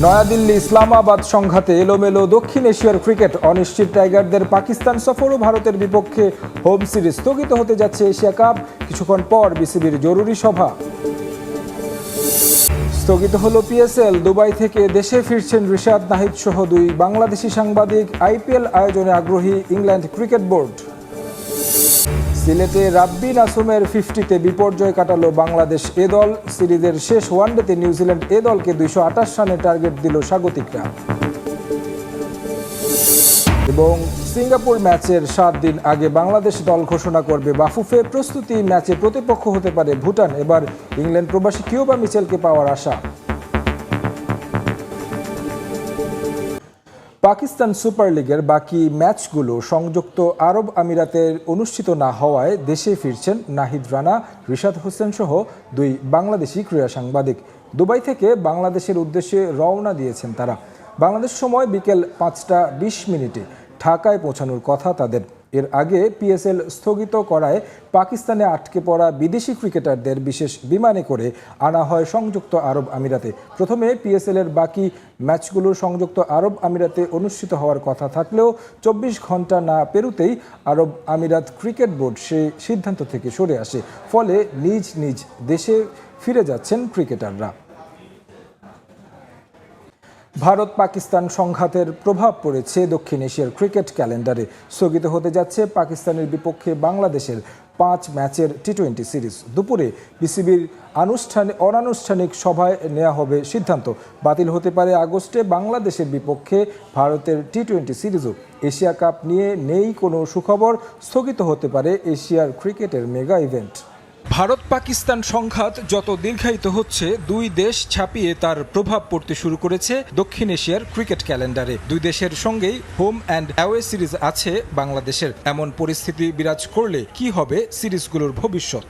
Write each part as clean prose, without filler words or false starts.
নয়াদিল্লি ইসলামাবাদ সংঘাতে এলোমেলো দক্ষিণ এশিয়ার ক্রিকেট। অনিশ্চিত টাইগারদের পাকিস্তান সফর ও ভারতের বিপক্ষে হোম সিরিজ স্থগিত হতে যাচ্ছে এশিয়া কাপ। কিছুক্ষণ পর বিসিবির জরুরি সভা। স্থগিত হলো পিএসএল। দুবাই থেকে দেশে ফিরছেন রিশাদ নাহিদ সহ দুই বাংলাদেশি সাংবাদিক। আইপিএল আয়োজনে আগ্রহী ইংল্যান্ড ক্রিকেট বোর্ড। সিলেটে রাব্বিন আসুমের 50-তে বিপর্যয় কাটালো বাংলাদেশ এ দল। সিরিজের শেষ ওয়ানডেতে নিউজিল্যান্ড এ দলকে 228 রানের টার্গেট দিল স্বাগতিকরা। এবং সিঙ্গাপুর ম্যাচের 7 দিন আগে বাংলাদেশ দল ঘোষণা করবে বাফুফে। প্রস্তুতি ম্যাচে প্রতিপক্ষ হতে পারে ভুটান। এবার ইংল্যান্ড প্রবাসী কিউবা মিচেলকে পাওয়ার আশা। পাকিস্তান সুপার লিগের বাকি ম্যাচগুলো সংযুক্ত আরব আমিরাতে অনুষ্ঠিত না হওয়ায় দেশে ফিরছেন নাহিদ রানা, রিশাদ হোসেন সহ দুই বাংলাদেশি ক্রীড়া সাংবাদিক। দুবাই থেকে বাংলাদেশের উদ্দেশ্যে রওনা দিয়েছেন তারা। বাংলাদেশ সময় বিকেল 5টা 20 ঢাকায় পৌঁছানোর কথা তাদের। এর আগে পিএসএল স্থগিত করায় পাকিস্তানে আটকে পড়া বিদেশি ক্রিকেটারদের বিশেষ বিমানে করে আনা হয় সংযুক্ত আরব আমিরাতে। প্রথমে পিএসএলের বাকি ম্যাচগুলো সংযুক্ত আরব আমিরাতে অনুষ্ঠিত হওয়ার কথা থাকলেও 24 ঘন্টা না পেরোতেই আরব আমিরাত ক্রিকেট বোর্ড সেই সিদ্ধান্ত থেকে সরে আসে। ফলে নিজ নিজ দেশে ফিরে যাচ্ছেন ক্রিকেটাররা। ভারত পাকিস্তান সংঘাতের প্রভাব পড়েছে দক্ষিণ এশিয়ার ক্রিকেট ক্যালেন্ডারে। স্থগিত হতে যাচ্ছে পাকিস্তানের বিপক্ষে বাংলাদেশের 5 ম্যাচের টি-20 সিরিজ। দুপুরে বিসিবির অনানুষ্ঠানিক সভায় নেওয়া হবে সিদ্ধান্ত। বাতিল হতে পারে আগস্টে বাংলাদেশের বিপক্ষে ভারতের টি-20 সিরিজও। এশিয়া কাপ নিয়ে নেই কোনো সুখবর। স্থগিত হতে পারে এশিয়ার ক্রিকেটের মেগা ইভেন্ট। ভারত পাকিস্তান সংঘাত যত দীর্ঘায়িত হচ্ছে, দুই দেশ ছাপিয়ে তার প্রভাব পড়তে শুরু করেছে দক্ষিণ এশিয়ার ক্রিকেট ক্যালেন্ডারে। দুই দেশের সঙ্গেই হোম অ্যান্ড অ্যাওয়ে সিরিজ আছে বাংলাদেশের। এমন পরিস্থিতি বিরাজ করলে কি হবে সিরিজগুলোর ভবিষ্যৎ?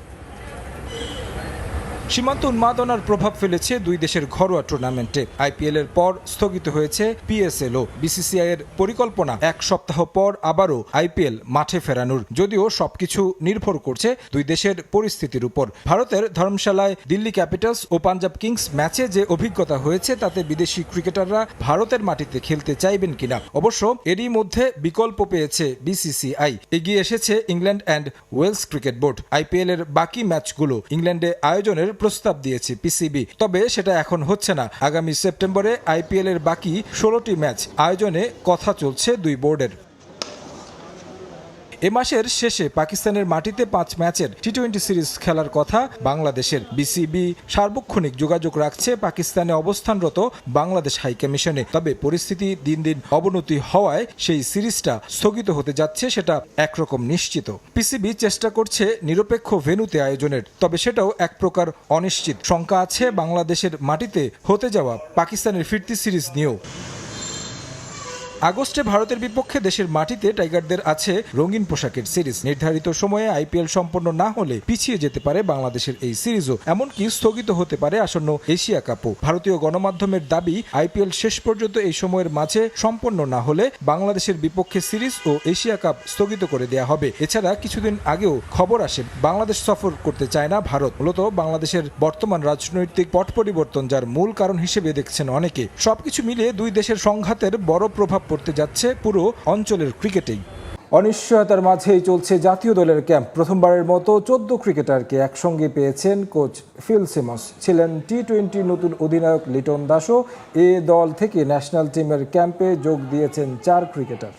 সীমান্ত উন্মাদনার প্রভাব ফেলেছে দুই দেশের ঘরোয়া টুর্নামেন্টে। আইপিএল এর পর স্থগিত হয়েছে পিএসএলও। বিসিসিআই এর পরিকল্পনা 1 সপ্তাহ পর আবারও আইপিএল মাঠে ফেরানোর। যদিও সবকিছু নির্ভর করছে দুই দেশের পরিস্থিতির উপর। ভারতের ধর্মশালায় দিল্লি ক্যাপিটালস ও পাঞ্জাব কিংস ম্যাচে যে অভিজ্ঞতা হয়েছে তাতে বিদেশি ক্রিকেটাররা ভারতের মাটিতে খেলতে চাইবেন কিনা। অবশ্য এরই মধ্যে বিকল্প পেয়েছে বিসিসিআই। এগিয়ে এসেছে England and Wales cricket board. IPL এর বাকি ম্যাচগুলো ইংল্যান্ডে আয়োজনের প্রস্তাব দিয়েছে পিসিবি, তবে সেটা এখন হচ্ছে না। আগামী সেপ্টেম্বরে আইপিএল এর বাকি 16টি ম্যাচ আয়োজনে কথা চলছে দুই বোর্ডের। এ মাসের শেষে পাকিস্তানের মাটিতে 5 ম্যাচের টি-20 সিরিজ খেলার কথা বাংলাদেশের। বিসিবি সার্বক্ষণিক যোগাযোগ রাখছে পাকিস্তানে অবস্থানরত বাংলাদেশ হাইকমিশনে। তবে পরিস্থিতি দিন দিন অবনতি হওয়ায় সেই সিরিজটা স্থগিত হতে যাচ্ছে সেটা একরকম নিশ্চিত। পিসিবি চেষ্টা করছে নিরপেক্ষ ভেন্যুতে আয়োজনের, তবে সেটাও এক প্রকার অনিশ্চিত। শঙ্কা আছে বাংলাদেশের মাটিতে হতে যাওয়া পাকিস্তানের ফিরতি সিরিজ নিয়েও। আগস্টে ভারতের বিপক্ষে দেশের মাটিতে টাইগারদের আছে রঙিন পোশাকের সিরিজ। নির্ধারিত সময়ে আইপিএল সম্পন্ন না হলে পিছিয়ে যেতে পারে বাংলাদেশের এই সিরিজও। এমনকি স্থগিত হতে পারে আসন্ন এশিয়া কাপও। ভারতীয় গণমাধ্যমের দাবি, আইপিএল শেষ পর্যন্ত এই সময়ের মাঝে সম্পন্ন না হলে বাংলাদেশের বিপক্ষে সিরিজ ও এশিয়া কাপ স্থগিত করে দেয়া হবে। এছাড়া কিছুদিন আগেও খবর আসে বাংলাদেশ সফর করতে চায় না ভারত। মূলত বাংলাদেশের বর্তমান রাজনৈতিক পট পরিবর্তন যার মূল কারণ হিসেবে দেখছেন অনেকে। সবকিছু মিলিয়ে দুই দেশের সংঘাতের বড় প্রভাব পড়তে যাচ্ছে পুরো অঞ্চলের ক্রিকেটেই। অনিশ্চয়তার মাঝেই চলছে জাতীয় দলের ক্যাম্প। প্রথমবারের মতো 14 ক্রিকেটারকে একসঙ্গে পেয়েছেন কোচ ফিল সিমন্স। ছিলেন টি-20 নতুন অধিনায়ক লিটন দাসও। এ দল থেকে ন্যাশনাল টিমের ক্যাম্পে যোগ দিয়েছেন 4 ক্রিকেটার।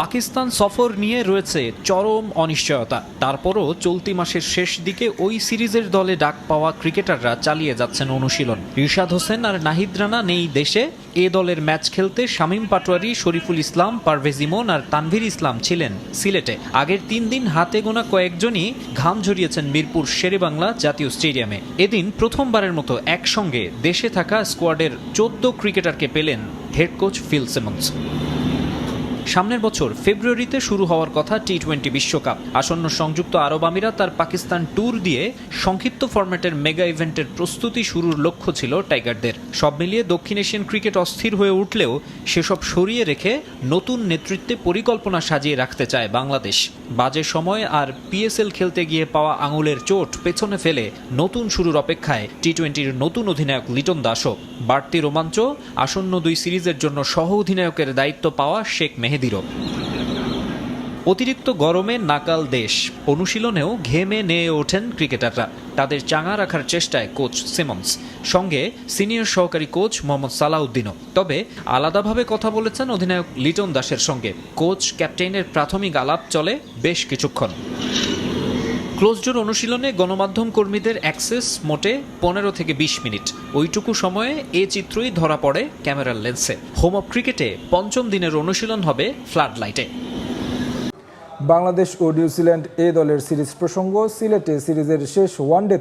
পাকিস্তান সফর নিয়ে রয়েছে চরম অনিশ্চয়তা। তারপরও চলতি মাসের শেষ দিকে ওই সিরিজের দলে ডাক পাওয়া ক্রিকেটাররা চালিয়ে যাচ্ছেন অনুশীলন। রিশাদ হোসেন আর নাহিদ রানা নেই দেশে। এ দলের ম্যাচ খেলতে শামীম পাটোয়ারি, শরীফুল ইসলাম, পারভেজ ইমন আর তানভীর ইসলাম ছিলেন সিলেটে। আগের 3 দিন হাতে গোনা কয়েকজনই ঘাম ঝরিয়েছেন মিরপুর শেরেবাংলা জাতীয় স্টেডিয়ামে। এদিন প্রথমবারের মতো একসঙ্গে দেশে থাকা স্কোয়াডের 14 ক্রিকেটারকে পেলেন হেড কোচ ফিল সিমন্স। সামনের বছর ফেব্রুয়ারিতে শুরু হওয়ার কথা টি-20 বিশ্বকাপ। আসন্ন সংযুক্ত আরব আমিরাত আর পাকিস্তান ট্যুর দিয়ে সংক্ষিপ্ত ফরম্যাটের মেগা ইভেন্টের প্রস্তুতি শুরুর লক্ষ্য ছিল টাইগারদের। সব মিলিয়ে দক্ষিণ এশিয়ান ক্রিকেট অস্থির হয়ে উঠলেও সেসব সরিয়ে রেখে নতুন নেতৃত্বে পরিকল্পনা সাজিয়ে রাখতে চায় বাংলাদেশ। বাজে সময় আর পিএসএল খেলতে গিয়ে পাওয়া আঙুলের চোট পেছনে ফেলে নতুন শুরুর অপেক্ষায় টি-20-র নতুন অধিনায়ক লিটন দাসও। বাড়তি রোমাঞ্চ আসন্ন 2 সিরিজের জন্য সহ অধিনায়কের দায়িত্ব পাওয়া শেখ মেহেদীরও। অতিরিক্ত গরমে নাকাল দেশ, অনুশীলনেও ঘেমে নেয়ে ওঠেন ক্রিকেটাররা। তাদের চাঙা রাখার চেষ্টায় কোচ সিমন্স, সঙ্গে সিনিয়র সহকারী কোচ মোহাম্মদ সালাউদ্দিনও। তবে আলাদাভাবে কথা বলেছেন অধিনায়ক লিটন দাসের সঙ্গে। কোচ ক্যাপ্টেনের প্রাথমিক আলাপ চলে বেশ কিছুক্ষণ। ক্লোজডোর অনুশীলনে গণমাধ্যম কর্মীদের অ্যাক্সেস মোটে 15 থেকে 20 মিনিট। ওইটুকু সময়ে এ চিত্রই ধরা পড়ে ক্যামেরার লেন্সে। হোম অফ ক্রিকেটে 5ম দিনের অনুশীলন হবে ফ্লাড লাইটে। বাংলাদেশ ও নিউজিল্যান্ড এ দলের সিরিজ প্রসঙ্গ। সিলেটে সিরিজের শেষ ওয়ানডে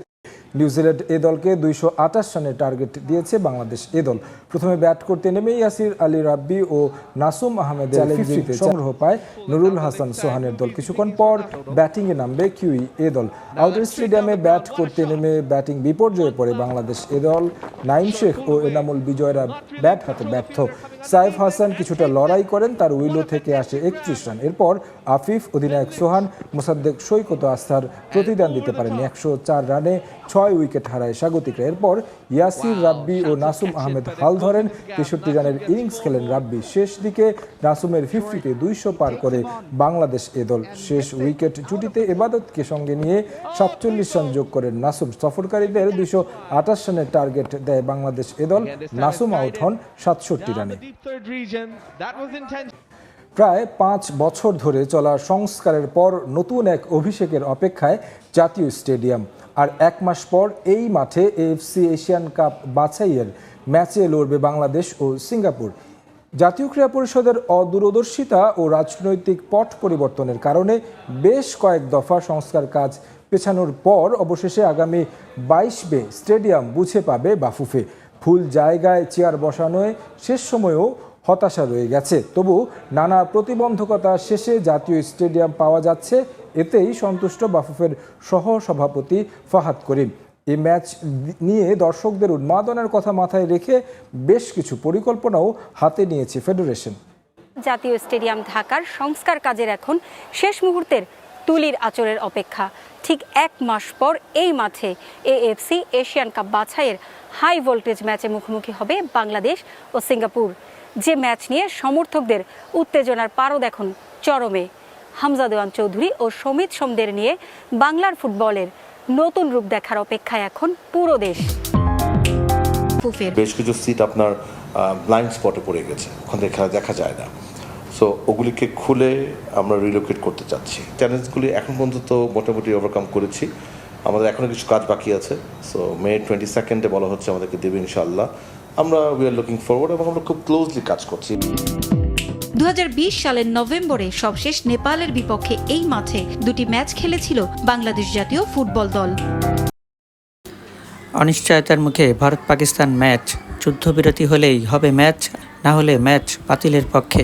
নিউজিল্যান্ড এ দলকে 228 রানের টার্গেট দিয়েছে বাংলাদেশ এ দল। প্রথমে ব্যাট করতে নেমে ইয়াসির আলী রাব্বি ও নাসুম আহমেদের 50-তে সংগ্রহ পায় নুরুল হাসান সোহানের দল। কিছুক্ষণ পর ব্যাটিংয়ে নামবে কিউই এ দল। আউটার স্টেডিয়ামে ব্যাট করতে নেমে ব্যাটিং বিপর্যয়ে পড়ে বাংলাদেশ এ দল। নাইম শেখ ও এনামুল বিজয়রা ব্যাট হাতে ব্যর্থ। সাইফ হাসান কিছুটা লড়াই করেন, তার উইলো থেকে আসে 31 রান। এরপর আফিফ, অধিনায়ক সোহান, মোসাদ্দেক সৈকত আস্থার প্রতিদান দিতে পারেন। 104 রানে 6 উইকেট হারায় স্বাগতিকরা। এরপর ইয়াসির রাব্বি ও নাসুম আহমেদ হাল ধরেন। 63 রানের ইনিংস খেলেন রাব্বি। শেষ দিকে নাসুমের 50-তে 200 পার করে বাংলাদেশ এ দল। শেষ উইকেট জুটিতে এবাদতকে সঙ্গে নিয়ে 47 রান যোগ করেন নাসুম। সফরকারীদের 228 রানের টার্গেট দেয় বাংলাদেশ এ দল। নাসুম আউট হন 67 রানে। প্রায় 5 বছর ধরে চলা সংস্কারের পর নতুন এক অভিষেকের অপেক্ষায় জাতীয় স্টেডিয়াম। আর 1 মাস পর এই মাঠে এএফসি এশিয়ান কাপ বাছাইয়ের ম্যাচে লড়বে বাংলাদেশ ও সিঙ্গাপুর। জাতীয় ক্রীড়া পরিষদের অদূরদর্শিতা ও রাজনৈতিক পট পরিবর্তনের কারণে বেশ কয়েক দফা সংস্কার কাজ পেছানোর পর অবশেষে আগামী 22 মে স্টেডিয়াম বুঝে পাবে বাফুফে। ভুল জায়গায় চেয়ার বসানোয় শেষ সময়েও হতাশা রয়ে গেছে। তবু নানা প্রতিবন্ধকতা শেষে জাতীয় স্টেডিয়াম পাওয়া যাচ্ছে, এতেই সন্তুষ্ট বাফুফের সহ সভাপতি ফাহাদ করিম। এই ম্যাচ নিয়ে দর্শকদের উন্মাদনার কথা মাথায় রেখে বেশ কিছু পরিকল্পনাও হাতে নিয়েছে ফেডারেশন। জাতীয় স্টেডিয়াম ঢাকার সংস্কার কাজের এখন শেষ মুহূর্তের তুলির আঁচড়ের অপেক্ষা। ঠিক 1 মাস পর এই মাঠে এএফসি এশিয়ান কাপ বাছাইয়ের হাই ভোল্টেজ ম্যাচে মুখোমুখি হবে বাংলাদেশ ও সিঙ্গাপুর। যে ম্যাচ নিয়ে সমর্থকদের উত্তেজনার পারদ এখন চরমে। হামজা দেওয়ান চৌধুরী ও সমিত সোমদের নিয়ে বাংলার ফুটবলের নতুন রূপ দেখার অপেক্ষায় এখন পুরো দেশ। বেশ কিছু সিট আপনার ব্লাইন্ড স্পটে পড়ে গেছে, ওখান থেকে খেলা দেখা যায় না। সো ওগুলিকে খুলে আমরা রিলোকেট করতে চাচ্ছি। চ্যালেঞ্জগুলি এখন পর্যন্ত মোটামুটি ওভারকাম করেছি। আমাদের এখনো কিছু কাজ বাকি আছে। সো মে 22 বলা হচ্ছে আমাদেরকে দেবে ইনশাআল্লাহ। আমরা উই আর লুকিং ফরওয়ার্ড এবং আমরা খুব ক্লোজলি কাজ করছি। 2020 সালের নভেম্বরে সবশেষ নেপালের বিপক্ষে এই মাঠে 2টি ম্যাচ খেলেছিল বাংলাদেশ জাতীয় ফুটবল দল। অনিশ্চয়তার মুখে ভারত পাকিস্তান ম্যাচ, যুদ্ধবিরতি হলেই হবে ম্যাচ, না হলে ম্যাচ বাতিলের পক্ষে।